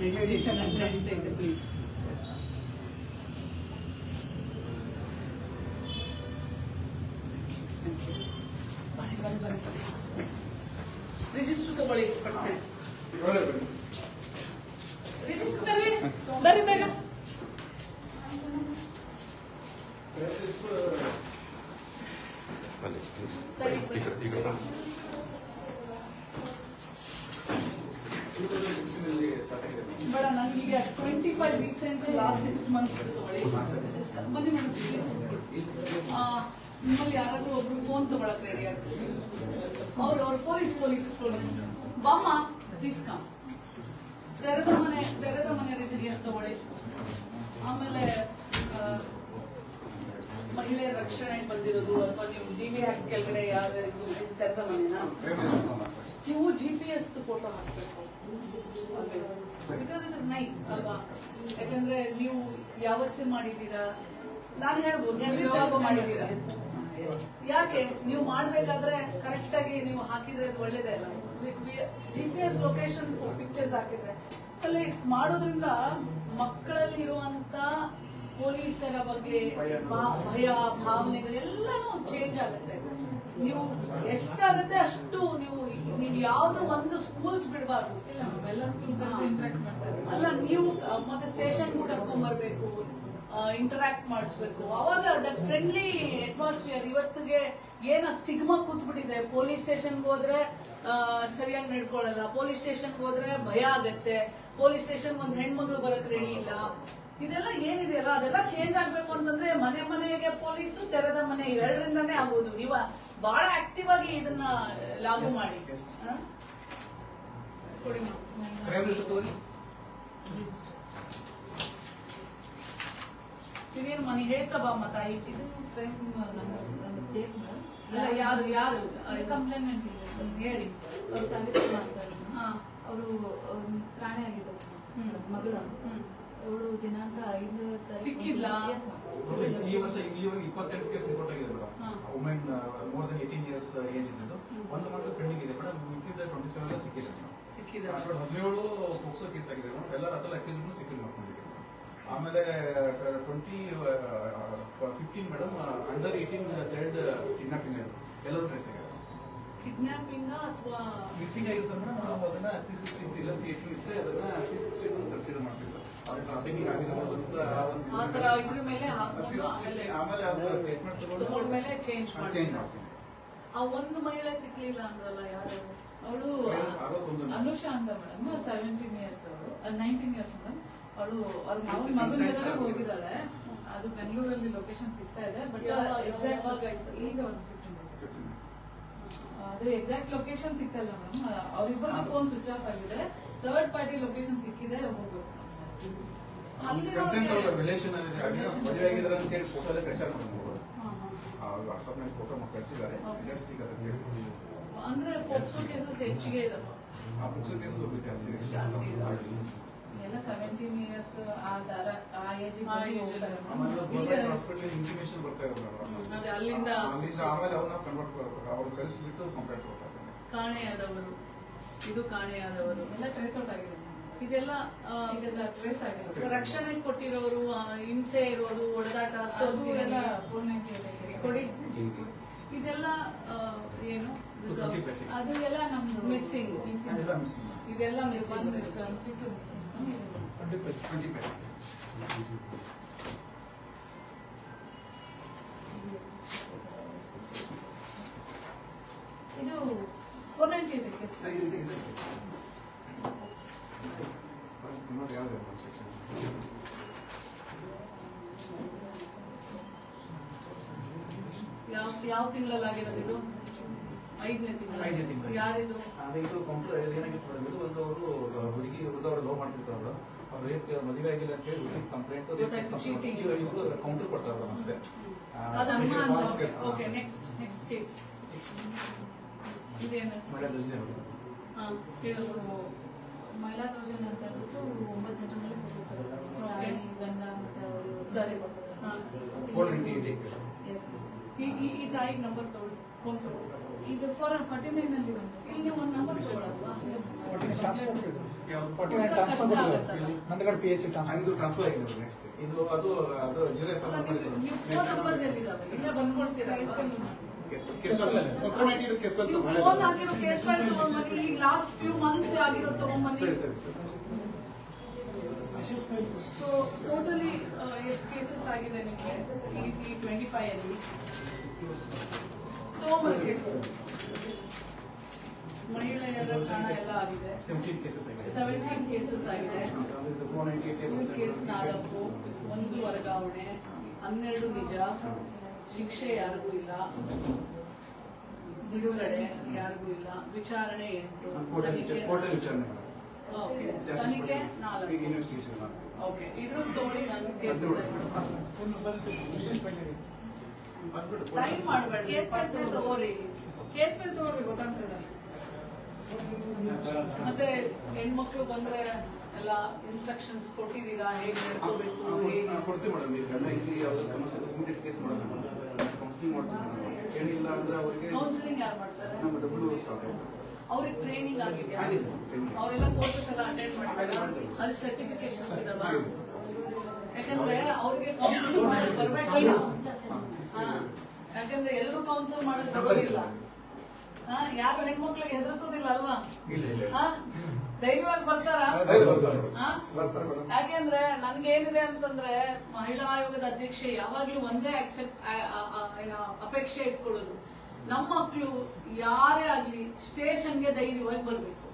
Meditation ಅಂತ ನಡೀತಾ ಇದೆ ಪ್ಲೀಸ್. ರಿಜಿಸ್ಟರ್ ತಗೊಳ್ಳಿ ಪಟ್ನೆ. ರಿಜಿಸ್ಟರ್ ತಗೊಳ್ಳಿ ಬರ್ರಿ ಬೇಗ. ಸರಿ ಬೇಡ, ನನಗೆ 25 ರೀಸೆಂಟ್ ಲಾಸ್ಟ್ 6 months ತಗೊಳ್ಳಿ. ಬನ್ನಿ ಮೇಡಮ್ ಪ್ಲೀಸ್. ನಿಮ್ಮಲ್ಲಿ ಯಾರಾದ್ರೂ ಒಬ್ರು ಫೋನ್ ತಗೊಳಕ್ ರೆಡಿ ಆಗ್ತದೆ. ಅವ್ರು ಪೊಲೀಸ್ ಬಾಮ್ಮ ಪ್ಲೀಸ್ ಕಮ್. ತೆರೆದ ಮನೆ ರಿಜಿಸ್ಟರ್ ತಗೊಳ್ಳಿ. ಆಮೇಲೆ ಮಹಿಳೆಯರ ರಕ್ಷಣೆ ಬಂದಿರೋದು ಅಥವಾ ನೀವು DV ಆಕ್ಟ್ ಕೆಳಗಡೆ ಯಾರು ತೆರೆದ ಮನೆನಾ, ನೀವು GPS ಫೋಟೋ ಹಾಕ್ಬೇಕು. ಬಿಕಾಸ್ ಇಟ್ ಇಸ್ ನೈಸ್ ಅಲ್ವಾ? ಯಾಕಂದ್ರೆ ನೀವು ಯಾವತ್ತೂ ಮಾಡಿದೀರಾ, ನಾನು ಹೇಳ್ಬೋದು ಯಾವಾಗ ಮಾಡಿದೀರಾ. ಯಾಕೆ ನೀವು ಮಾಡ್ಬೇಕಾದ್ರೆ ಕರೆಕ್ಟ್ ಆಗಿ ನೀವು ಹಾಕಿದ್ರೆ ಅದು ಒಳ್ಳೇದೇ ಅಲ್ಲ. GPS ಲೊಕೇಶನ್ ಪಿಕ್ಚರ್ಸ್ ಹಾಕಿದ್ರೆ ಅಲ್ಲಿ ಮಾಡೋದ್ರಿಂದ ಮಕ್ಕಳಲ್ಲಿ ಇರುವಂತ ಪೊಲೀಸರ ಬಗ್ಗೆ ಭಯ ಭಾವನೆಗಳು ಎಲ್ಲಾನು ಚೇಂಜ್ ಆಗುತ್ತೆ. ನೀವು ಎಷ್ಟಾಗುತ್ತೆ ಅಷ್ಟು ನೀವು ಯಾವ್ದು ಒಂದು ಸ್ಕೂಲ್ಸ್ ಬಿಡಬಾರ್ದು. ಅಲ್ಲ, ನೀವು ಮತ್ತೆ ಸ್ಟೇಷನ್ ಕರ್ಕೊಂಡ್ ಬರ್ಬೇಕು, ಇಂಟರಾಕ್ಟ್ ಮಾಡಿಸ್ಬೇಕು. ಅವಾಗ ದಟ್ ಫ್ರೆಂಡ್ಲಿ ಅಟ್ಮಾಸ್ಫಿಯರ್. ಇವತ್ತಿಗೆ ಏನ ಸ್ಟಿಗ್ಮಾ ಕೂತ್ಬಿಟ್ಟಿದೆ. ಪೊಲೀಸ್ ಸ್ಟೇಷನ್ಗೆ ಹೋದ್ರೆ ಸರಿಯಾಗಿ ನಡ್ಕೊಳ್ಳಲ್ಲ, ಪೊಲೀಸ್ ಸ್ಟೇಷನ್ಗೆ ಹೋದ್ರೆ ಭಯ ಆಗತ್ತೆ, ಪೊಲೀಸ್ ಸ್ಟೇಷನ್ ಒಂದ್ ಹೆಣ್ಮಗಳು ಬರಕ್ ರೆಡಿ ಇಲ್ಲ. ಇದೆಲ್ಲ ಏನಿದೆಯಲ್ಲ ಅದೆಲ್ಲ ಚೇಂಜ್ ಆಗ್ಬೇಕು ಅಂತಂದ್ರೆ ಮನೆಗೆ ಪೊಲೀಸು, ತೆರೆದ ಮನೆ ಇವೆರಡರಿಂದಾನೇ ಆಗೋದು. ನೀವು ಬಹಳ ಆಕ್ಟಿವ್ ಆಗಿ ಇದನ್ನ ಲಾಗು ಮಾಡಿ ಕೊಡಿ. ಇದೇನು ಮನೆ ಹೇಳ್ತಾ ಬಾಮ್ಮ ತಾಯಿ. ಯಾರು ಕಂಪ್ಲೇಂಟ್ ಹೇಳಿ. ಅವ್ರು ಸಂಗೀತ ಮಾಡ್ತಾರೆ. ಅವರು ಪ್ರಾಣಿ ಆಗಿದ್ದಾರೆ ಮಗಳು. ಅವಳು ದಿನಾಂಕ 5 ಸಿಕ್ಕಿಲ್ಲ. ಈ ವರ್ಷ 28 ಕೇಸ್ ರಿಪೋರ್ಟ್ ಆಗಿದೆ madam. Women more than 18 years age ಇದ್ದು ಒಂದು ಮಾತ್ರ ಪೆಂಡಿಂಗ್ ಇದೆ ಮೇಡಮ್. ಮಿಕ್ಕಿದ 27 ಸಿಕ್ಕಿದೆ ಮೇಡಮ್. 17 ಪೋಕ್ಸೋ ಕೇಸ್ ಆಗಿದೆ ಮೇಡಮ್. ಎಲ್ಲರ ಹತ್ರ ಅಕ್ಯೂಸ್ ಸಿಕ್ಕಿಲ್ ಮಾಡ್ಕೊಂಡಿದ್ದೀವಿ. ಆಮೇಲೆ 15 ಮೇಡಮ್ ಅಂಡರ್ 18 ಚೈಲ್ಡ್ ಕಿಡ್ನಾಪಿಂಗ್ ಎಲ್ಲರೂ ಟ್ರೇಸ್ ಆಗಿದೆ. ಕಿಡ್ನಾಪಿಂಗ್ ಅಥವಾ ಮಿಸ್ಸಿಂಗ್ ಆಗಿರುತ್ತೆ ಮೇಡಮ್. ನಾವು ಅದನ್ನ 360 ಇಲ್ಲ 18 ಇದ್ರೆ ಅದನ್ನ 360 ಕನ್ಸಿಡರ್ ಮಾಡ್ತೀವಿ ಸರ್. ಅದಕ್ಕೆ ಆತರ ಇದ್ರ ಮೇಲೆ ಆಮೇಲೆ ಸ್ಟೇಟ್ಮೆಂಟ್ ತಗೊಂಡ್ಮೇಲೆ ಚೇಂಜ್ ಮಾಡ್ತೀವಿ. ಆ ಒಂದು ಮಹಿಳೆ ಸಿಕ್ಲಿಲ್ಲ ಅಂದ್ರಲ್ಲ, ಯಾರು ಅವಳು? ಅನುಷಾ ಅಂತ ಮೇಡಮ್. 17 years ಅವಳು, 19 years ಮೇಡಮ್. ಅವಳು ಅವ್ರ ಮಗನ ಜೊತೆ ಹೋಗಿದ್ದಾಳೆ. ಅದು ಬೆಂಗಳೂರಲ್ಲಿ ಲೊಕೇಶನ್ ಸಿಗ್ತಾ ಇದೆ. ಬಟ್ ಎಕ್ಸಾಕ್ಟ್ ಈಗ ಒಂದು 15 days ಅದು ಎಕ್ಸಾಕ್ಟ್ ಲೊಕೇಶನ್ ಸಿಗ್ತಾ ಇಲ್ಲ ಮೇಡಮ್. ಅವ್ರಿಬ್ಬರು ಫೋನ್ ಸ್ವಿಚ್ ಆಫ್ ಆಗಿದೆ. ಥರ್ಡ್ ಪಾರ್ಟಿ ಲೊಕೇಶನ್ ಸಿಕ್ಕಿದೆ, ಹೋಗ್ಬೇಕು. ರಿಲೇಷನ್ ಮದುವೆ ಆಗಿದ್ದಾರೆ ಅಂತ ಹೇಳಿ ಫೋಟೋ ಎಲ್ಲ ಕಳಿಸ್ಯಾರ ವಾಟ್ಸ್ಆಪ್ ನಲ್ಲಿ ಫೋಟೋ ಕಳಿಸಿದ್ದಾರೆ. ಜಸ್ಟ್ ಈಗ ಅಂದ್ರೆ ಪೋಕ್ಸೋ ಕೇಸಸ್ ಹೆಚ್ಚಿಗೆ ಇದಾವ. ಪೋಕ್ಸೋ ಕೇಸ್ ಜಾಸ್ತಿ ಎಲ್ಲ 17 years ಆ ಏಜ್ ಹಾಸ್ಪಿಟಲ್ ಇಂಟಿಮೇಷನ್ ಬರ್ತಾ ಇದ್ದಾರೆ. ಅಲ್ಲಿಂದ ಆಮೇಲೆ ಅವ್ರನ್ನ ಕನ್ವರ್ಟ್ ಅವ್ರು ಕಳಿಸ್ಬಿಟ್ಟು ಕಂಪ್ಲೇಂಟ್ ಕೊಡ್ತಾರೆ. ಕಾಣೆಯಾದವರು, ಇದು ಕಾಣೆಯಾದವರು ಎಲ್ಲ ಟ್ರೇಸ್ ಔಟ್ ಆಗಿದೆ. ಇದೆಲ್ಲ ಟ್ರೇಸ್ ಆಗಿದೆ. ರಕ್ಷಣೆ ಕೊಟ್ಟಿರೋರು, ಹಿಂಸೆ ಇರೋದು, ಹೊಡೆದಾಟ ಕೊಡಿ. ಇದೆಲ್ಲ ಏನು ಅದು ಎಲ್ಲ ನಮ್ದು ಮಿಸ್ಸಿಂಗ್. ಇದೆಲ್ಲ ಮಿಸ್ಸಿಂಗ್. ಇದು 498 ಕೇಸ್. ಯಾವ ತಿಂಗಳಲ್ಲಿ ಆಗಿರೋದು ಇದು? 5ನೇ ತಿಂಗಳು. ಯಾರಿದು? ಇದು ಕೌಂಟರ್ ಏನಾಗಿತ್ತು ಮೇಡಮ್. ಇದು ಒಂದು ಅವರು ಹುಡುಗಿ ಅವ್ರು ಲವ್ ಮಾಡ್ತಿರ್ತಾರ. ಅವ್ರು ರೇಪ್ ಮದುವೆ ಆಗಿಲ್ಲ ಅಂತ ಹೇಳಿ ಕಂಪ್ಲೇಂಟ್ ಇವರು ಕೌಂಟರ್ ಕೊಡ್ತಾರ ಅಷ್ಟೇ. ಓಕೆ, ನೆಕ್ಸ್ಟ್ ಕೇಸ್ ಇದೇನು? ಮಹಿಳಾ ದೌರ್ಜನ್ಯ ಅಂತ ಹೇಳ್ಬಿಟ್ಟು 9 ಜನರ ಮೇಲೆ ಕೊಟ್ಟಿರ್ತಾರೆ. ಗಂಡ ಮತ್ತೆ ಅವರು ಸರಿ. ಕೊಡ್ತಾರೆ. ಈ ತಾಯಿಗೆ ನಂಬರ್ ತಗೊಳ್ಳಿ. ಫೋನ್ ತಗೊಂಡು ಇದು 49 ಅಲ್ಲಿ ಬಂತು. ಇಲ್ಲಿ ನೀವು ಒಂದು ನಂಬರ್ ತಗೊಳ್ಳಲ್ವಾ? ನಂದಗಡ PSC ಇದು ಟ್ರಾನ್ಸ್ಫರ್ ಆಗಿದೆ ನೆಕ್ಸ್ಟ್ ಇದು ಅದು ಜಿಲ್ಲೆ ನೀವು ಫೋನ್ ನಂಬರ್ಸ್ ಎಲ್ಲಿದ್ದಾವೆ? ಇಲ್ಲೇ ಬಂದ್ಕೊಡ್ತೀರಾ? ಕೇಸ್ ಫೈಲ್ ನೀವು ಫೋನ್ ಹಾಕಿರೋ ಕೇಸ್ ಫೈಲ್ ತಗೊಂಡ್ಬನ್ನಿ. ಈಗ ಲಾಸ್ಟ್ ಫ್ಯೂ ಮಂತ್ಸ್ ಆಗಿರೋ ತಗೊಂಡ್ಬನ್ನಿ. ಸರಿ ಸರಿ ಸರ್ ಸೊ ಟೋಟಲಿ ಎಷ್ಟು ಕೇಸಸ್ ಆಗಿದೆ ನಿಮಗೆ ಈ 25 ಅಲ್ಲಿ? ತಗೊಂಡ್ಬನ್ನಿ. ಮಹಿಳೆಯರ ಪ್ರಾಣ ಎಲ್ಲ ಆಗಿದೆ. 17 ಕೇಸಸ್ ಆಗಿದೆ 17 ಕೇಸಸ್ ಆಗಿದೆ. 498 ಕೇಸ್ 4, 1 ವರ್ಗಾವಣೆ, 12 ನಿಜ, ಶಿಕ್ಷೆ ಯಾರಿಗೂ ಇಲ್ಲ, ಬಿಡುಗಡೆ ಯಾರಿಗೂ ಇಲ್ಲ, ವಿಚಾರಣೆ 8, ಕೋರ್ಟಲ್ಲಿ ವಿಚಾರಣೆ ಓಕೆ, ತನಿಖೆ 4. ಇನ್ವೆಸ್ಟಿಗೇಷನ್ ಓಕೆ, ಇದ್ರಲ್ಲಿ ತಗೊಳ್ಳಿ. ನಾನು ಕೇಸ್ ಟೈಮ್ ಮಾಡಬೇಡಿ. ಕೇಸ್ ಫೈಲ್ ತಗೋರಿ, ಕೇಸ್ ಫೈಲ್ ತಗೋರಿ, ಗೊತ್ತಾಗ್ತದೆ. ಮತ್ತೆ ಹೆಣ್ಮಕ್ಳು ಬಂದ್ರೆ ಎಲ್ಲ ಇನ್ಸ್ಟ್ರಕ್ಷನ್ಸ್ ಕೊಟ್ಟಿದ್ದೀರಾ? ಹೇಗೆ ನಡ್ಕೋಬೇಕು, ಹೇಗೆ? ಕೊಡ್ತೀವಿ ಮೇಡಮ್. ಈಗ ಗಂಡ ಇಲ್ಲಿ ಯಾವ್ದಾದ್ರು ಸಮಸ್ಯೆ ಇಮಿಡಿಯೇಟ್ ಕೇಸ್ ಮಾಡೋಣ, ಕೌನ್ಸಿಲಿಂಗ್ ಮಾಡ್ತೀವಿ. ಏನಿಲ್ಲ ಅಂದ್ರೆ ಅವರಿಗೆ ಕೌನ್ಸಿಲಿಂಗ್ ಯಾರು ಮಾಡ್ತಾರೆ? ನಮ್ಮ ಡಬ್ಲ್ಯೂ ಸ್ಟಾರ್ಟ್ ಆಯ್ತು. ಅವ್ರಿಗೆ ಟ್ರೈನಿಂಗ್ ಆಗಿದೆಯಾ? ಆಗಿದೆ training. ಅವರೆಲ್ಲ ಕೋರ್ಸಸ್ ಎಲ್ಲ ಅಟೆಂಡ್ ಮಾಡಿದ್ದಾರೆ. ಅಲ್ಲಿ ಸರ್ಟಿಫಿಕೇಶನ್ಸ್ ಇದಾವ? ಯಾಕಂದ್ರೆ ಅವ್ರಿಗೆ ಕೌನ್ಸಿಲಿಂಗ್ ಮಾಡಕ್ ಬರ್ಬೇಕಲ್ಲ. ಯಾಕಂದ್ರೆ ಎಲ್ಲರೂ ಕೌನ್ಸಿಲ್ ಮಾಡಕ್ ಬರೋದಿಲ್ಲ. ಯಾರು ಹೆಣ್ಮಕ್ಳಿಗೆ ಹೆದರ್ಸೋದಿಲ್ಲ ಅಲ್ವಾ? ಇಲ್ಲ ಇಲ್ಲ ಧೈರ್ಯವಾಗಿ ಬರ್ತಾರ? ಬರ್ತಾರೆ ಮೇಡಮ್. ಯಾಕೆಂದ್ರೆ ನನ್ಗೆ ಏನಿದೆ ಅಂತಂದ್ರೆ ಮಹಿಳಾ ಆಯೋಗದ ಅಧ್ಯಕ್ಷೆ ಯಾವಾಗ್ಲೂ ಒಂದೇ ಅಪೇಕ್ಷೆ ಇಟ್ಕೊಳ್ಳೋದು, ನಮ್ಮ ಮಕ್ಳು ಯಾರೇ ಆಗ್ಲಿ ಸ್ಟೇಷನ್ಗೆ ಧೈರ್ಯವಾಗಿ ಬರ್ಬೇಕು.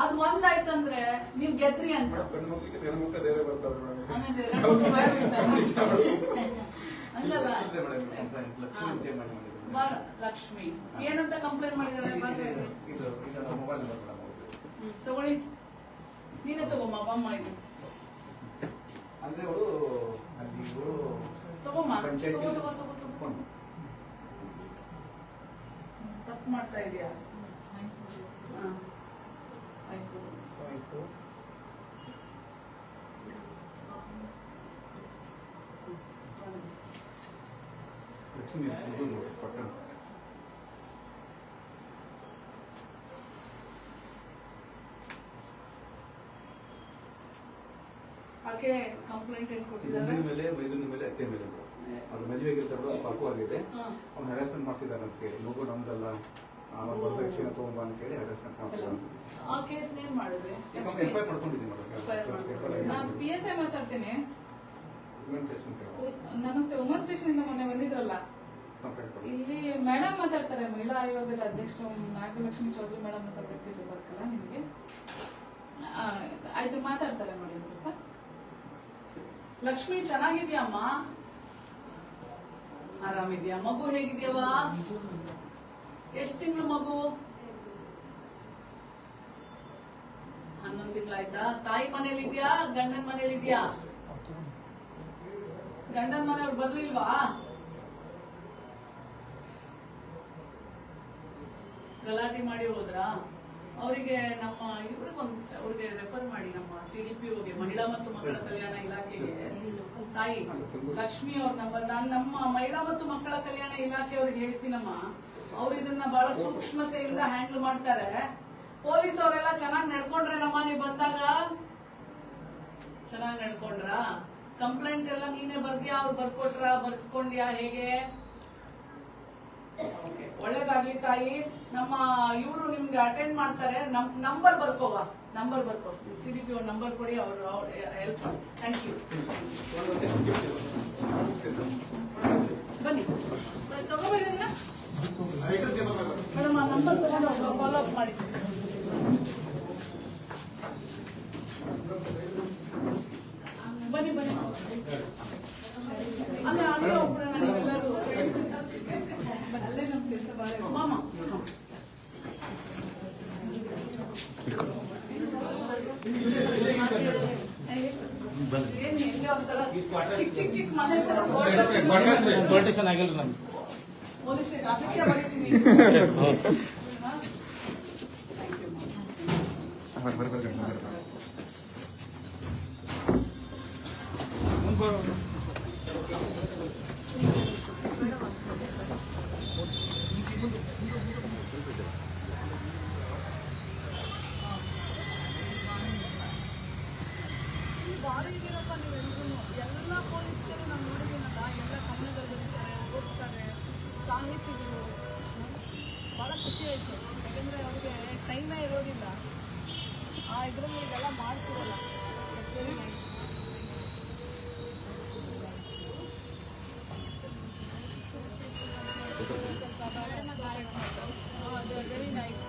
ಅದು ಒಂದಾಯ್ತಂದ್ರೆ ನೀವ್ ಗೆದ್ರಿ ಅಂತ. ಗಂಡು ಮಕ್ಕಳಿಗೆ ಹೆಣ್ಣು ಮಕ್ಕಳು ಧೈರ್ಯ ಬರ್ತಾರೆ ಮೇಡಮ್. ಹಂಗಲ್ಲ. ಲಕ್ಷ್ಮೀ ಅಂತ ಏನ್ ಮಾಡಿದ್ರು? ಲಕ್ಷ್ಮಿ ಏನಂತ ಕಂಪ್ಲೇಂಟ್ ಮಾಡಿದಾರೆ? ಇದು ಮೊಬೈಲ್ ನಂಬರ್ ಮೇಡಮ್. ತಗೊಳ್ಳಿ, ನೀನೇ ತಗೊಮ್ಮ. ಬಮ್ಮ ಇದು ಅಂದ್ರೆ ಅವರು ಅಲ್ಲಿ ಇವರು ತಗೊಮ್ಮ. ಪಂಚಾಯತಿ ತಗೋ. ತಪ್ಪು ಮಾಡ್ತಾ ಇದೀಯಾ? ಆಯ್ತು. ಲಕ್ಷ್ಮೀ ಸಿದ್ದು ಪಟ್ಟಣ. ಆಕೆ ಕಂಪ್ಲೇಂಟ್ ಏನ್ ಕೊಟ್ಟಿದ್ದಾರೆ? ಗಂಡಿನ ಮೇಲೆ ಮೈದುನ ಮೇಲೆ ಅತ್ತೆ ಮೇಲೆ ಅದು ಮದುವೆ ಆಗಿರ್ತಾರೋ ಪಾಪು ಆಗಿದೆ. ಅವ್ನು ಹ್ಯಾರಾಸ್ಮೆಂಟ್ ಮಾಡ್ತಿದ್ದಾರೆ ಅಂತ ಹೇಳಿ, ಮಗು ನಮ್ದಲ್ಲ ವರದಕ್ಷಿಣೆ ತಗೊಂಬ ಅಂತ ಹೇಳಿ ಹ್ಯಾರಾಸ್ಮೆಂಟ್ ಮಾಡ್ತಿದ್ದಾರೆ. ಆ ಕೇಸ್ ಏನ್ ಮಾಡಿದ್ರಿ? ಎಫ್ಐ ಮಾಡ್ಕೊಂಡಿದ್ದೀನಿ ನಾನು PSI ಮಾತಾಡ್ತೀನಿ. ಮೇಡಮ್. ನಮಸ್ತೆ, ವುಮನ್ ಸ್ಟೇಷನ್ ಇಂದ ಮೊನ್ನೆ ಬಂದಿದ್ರಲ್ಲ, ಇಲ್ಲಿ ಮೇಡಮ್ ಮಾತಾಡ್ತಾರೆ. ಮಹಿಳಾ ಆಯೋಗದ ಅಧ್ಯಕ್ಷರು ನಾಗಲಕ್ಷ್ಮಿ ಚೌಧರಿ ಮೇಡಮ್ ಅಂತ ಗೊತ್ತಿರ್ಬೇಕಲ್ಲ ನಿಮಗೆ? ಆಯ್ತು, ಮಾತಾಡ್ತಾರೆ ನೋಡಿ ಒಂದ್ ಸ್ವಲ್ಪ. ಲಕ್ಷ್ಮಿ ಚೆನ್ನಾಗಿದ್ಯಮ್ಮ? ಆರಾಮಿದ್ಯಾ? ಮಗು ಹೇಗಿದ್ಯವ? ಎಷ್ಟ್ ತಿಂಗಳು ಮಗು? 11 ತಿಂಗಳಾಯ್ತಾ? ತಾಯಿ ಮನೇಲಿದ್ಯಾ ಗಂಡನ ಮನೇಲಿದ್ಯಾ? ಗಂಡನ ಮನೆಯವ್ರು ಬರ್ಲಿಲ್ವಾ? ಗಲಾಟೆ ಮಾಡಿ ಹೋದ್ರಾ? ಅವರಿಗೆ ನಮ್ಮ ಅವ್ರಿಗೆ ರೆಫರ್ ಮಾಡಿ ನಮ್ಮ CDPOಗೆ, ಮಹಿಳಾ ಮತ್ತು ಮಕ್ಕಳ ಕಲ್ಯಾಣ ಇಲಾಖೆಗೆ. ತಾಯಿ ಲಕ್ಷ್ಮಿ ಅವ್ರ ನಂಬರ್ ನಾನು ನಮ್ಮ ಮಹಿಳಾ ಮತ್ತು ಮಕ್ಕಳ ಕಲ್ಯಾಣ ಇಲಾಖೆ ಅವ್ರಿಗೆ ಹೇಳ್ತೀನಮ್ಮ. ಅವ್ರು ಇದನ್ನ ಬಹಳ ಸೂಕ್ಷ್ಮತೆಯಿಂದ ಹ್ಯಾಂಡಲ್ ಮಾಡ್ತಾರೆ. ಪೊಲೀಸ್ ಅವರೆಲ್ಲ ಚೆನ್ನಾಗಿ ನಡ್ಕೊಂಡ್ರೇನಮ್ಮ? ನೀವು ಬಂದಾಗ ಚೆನ್ನಾಗಿ ನಡ್ಕೊಂಡ್ರ? ಕಂಪ್ಲೇಂಟ್ ಎಲ್ಲ ನೀನೇ ಬರ್ದ್ಯಾ? ಅವ್ರು ಬರ್ಕೊಟ್ರ? ಬರ್ಸ್ಕೊಂಡ್ಯಾ? ಹೇಗೆ? ಒಳ್ಳೇದಾಗ್ಲಿ ತಾಯಿ. ನಮ್ಮ ಇವರು ನಿಮ್ಗೆ ಅಟೆಂಡ್ ಮಾಡ್ತಾರೆ. ನಂಬರ್ ಬರ್ಕೋವಾ? ನಂಬರ್ ಬರ್ಕೋ. CDPO ನಂಬರ್ ಕೊಡಿ, ಅವರು ಹೆಲ್ಪ್ ಮಾಡಿ. Thank you. ಬನ್ನಿ ತಗೋಬರೋದಿಲ್ಲ ಮೇಡಮ್, ಆ ನಂಬರ್ ತಗೊಂಡು ಫಾಲೋ ಅಪ್ ಮಾಡಿ. ಬನ್ನಿ ಬನ್ನಿ. ಅಲ್ಲೇ ಒಬ್ಬರು ನನಗೆಲ್ಲರೂ ಅಲ್ಲೇ ನಮ್ಮ ಕೆಲಸ ಬಾಳ ಮಾಮ ಏನ್ ಹೆಂಗೆ ಒಂಥರ ಚಿಕ್ಕ ಚಿಕ್ಕ ಮನೆ ತರ ಪೊಲಿಟಿಷನ್ ಆಗಿಲ್ಲ ನಮ್ಗೆ. ಪೊಲೀಸ್ ಸ್ಟೇಷನ್ ಅದಕ್ಕೆ ಬರೀತೀನಿ. ಭಾರಿ ಇದೀರಪ್ಪ ನೀವೆಲ್ಲರೂ. ಎಲ್ಲ ಪೊಲೀಸ್ಗಳು ನಾನು ನೋಡಿದ್ದೀನಲ್ಲ, ಎಲ್ಲ ಕನ್ನಡದಲ್ಲಿರ್ತಾರೆ, ಓದ್ತಾರೆ, ಸಾಹಿತಿಗಳು. ಭಾಳ ಖುಷಿ ಆಯಿತು, ಯಾಕೆಂದರೆ ಅವ್ರಿಗೆ ಟೈಮೇ ಇರೋದಿಲ್ಲ. ಆ ಇದರಲ್ಲಿ ಇದೆಲ್ಲ ಮಾಡ್ತಿರಲ್ಲ. Very nice. Very nice.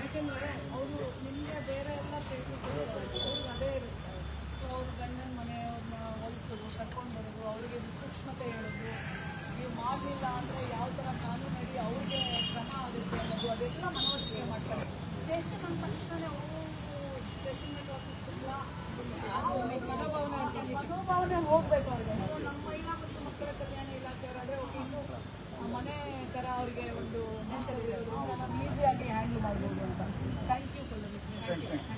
ಯಾಕೆಂದರೆ ಅವರು ನಿಮಗೆ ಬೇರೆ ಎಲ್ಲ ಪ್ಲೇಸಸ್ ಅವ್ರಿಗೆ ಅದೇ ಇರುತ್ತೆ. ಸೊ ಅವ್ರ ಗಂಡನ ಮನೆಯವ್ರನ್ನ ಹೊಲಿಸೋದು, ಕರ್ಕೊಂಡು ಬರೋದು, ಅವರಿಗೆ ಸೂಕ್ಷ್ಮತೆ ಹೇಳೋದು, ನೀವು ಮಾಡಲಿಲ್ಲ ಅಂದರೆ ಯಾವ ಥರ ಕಾನೂನಡಿ ಅವ್ರಿಗೆ ಕ್ರಮ ಆಗುತ್ತೆ ಅನ್ನೋದು ಅದೆಲ್ಲ ಮನವರಿಕೆ ಮಾಡ್ತಾರೆ. ಸ್ಟೇಷನ್ ಅಂದ ತಕ್ಷಣವೇ ಅವರು ಸ್ಟೇಷನ್ ಮನೋಭಾವನೆ ಹೋಗ್ಬೇಕು ಅವ್ರಿಗೆ. ಸೊ ನಮ್ಮ ಮಹಿಳಾ ಮತ್ತು ಮಕ್ಕಳ ಕಲ್ಯಾಣ ಇಲಾಖೆಯವರಾದರೆ ಒಂದು ಮನೆ ಥರ ಅವ್ರಿಗೆ ಒಂದು ಹೆಸರು ಇರೋದ್ರಿಂದ ನಾವು ಈಸಿಯಾಗಿ ಹ್ಯಾಂಡಲ್ ಮಾಡ್ಬೋದು ಅಂತ. Thank you for the